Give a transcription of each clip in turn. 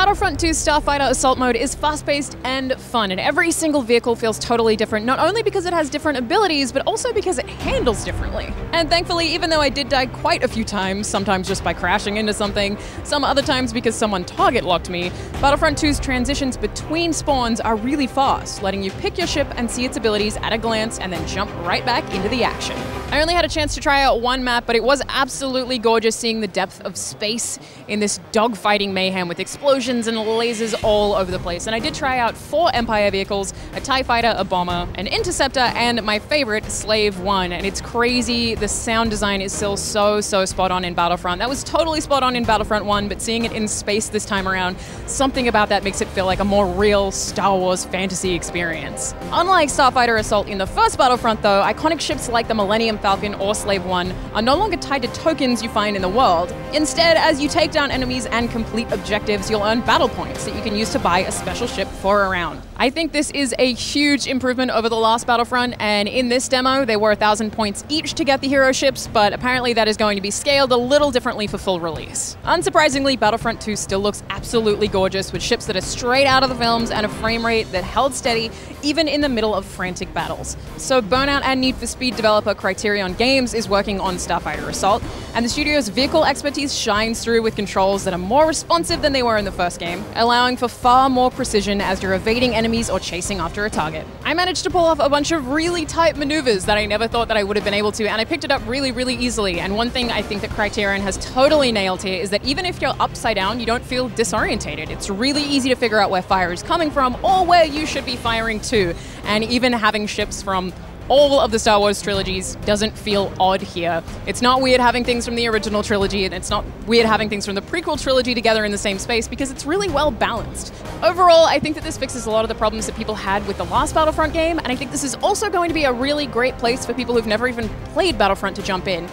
Battlefront 2's Starfighter Assault mode is fast-paced and fun, and every single vehicle feels totally different, not only because it has different abilities, but also because it handles differently. And thankfully, even though I did die quite a few times, sometimes just by crashing into something, some other times because someone target locked me, Battlefront 2's transitions between spawns are really fast, letting you pick your ship and see its abilities at a glance and then jump right back into the action. I only had a chance to try out one map, but it was absolutely gorgeous seeing the depth of space in this dogfighting mayhem with explosions and lasers all over the place. And I did try out 4 Empire vehicles, a TIE fighter, a bomber, an interceptor, and my favorite, Slave 1. And it's crazy, the sound design is still so spot on in Battlefront. That was totally spot on in Battlefront 1, but seeing it in space this time around, something about that makes it feel like a more real Star Wars fantasy experience. Unlike Starfighter Assault in the first Battlefront though, iconic ships like the Millennium Falcon or Slave 1 are no longer tied to tokens you find in the world. Instead, as you take down enemies and complete objectives, you'll earn battle points that you can use to buy a special ship for a round. I think this is a huge improvement over the last Battlefront, and in this demo, they were 1,000 points each to get the hero ships, but apparently that is going to be scaled a little differently for full release. Unsurprisingly, Battlefront 2 still looks absolutely gorgeous with ships that are straight out of the films and a frame rate that held steady even in the middle of frantic battles. So Burnout and Need for Speed developer Criterion Games is working on Starfighter Assault, and the studio's vehicle expertise shines through with controls that are more responsive than they were in the first game, allowing for far more precision as you're evading enemies or chasing after a target. I managed to pull off a bunch of really tight maneuvers that I never thought that I would have been able to, and I picked it up really easily. And one thing I think that Criterion has totally nailed here is that even if you're upside down, you don't feel disorientated. It's really easy to figure out where fire is coming from or where you should be firing to. And even having ships from all of the Star Wars trilogies doesn't feel odd here. It's not weird having things from the original trilogy, and it's not weird having things from the prequel trilogy together in the same space because it's really well balanced. Overall, I think that this fixes a lot of the problems that people had with the last Battlefront game, and I think this is also going to be a really great place for people who've never even played Battlefront to jump in.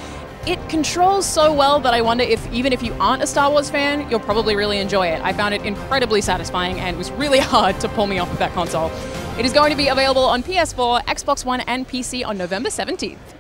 It controls so well that I wonder if, even if you aren't a Star Wars fan, you'll probably really enjoy it. I found it incredibly satisfying and it was really hard to pull me off of that console. It is going to be available on PS4, Xbox One, and PC on November 17th.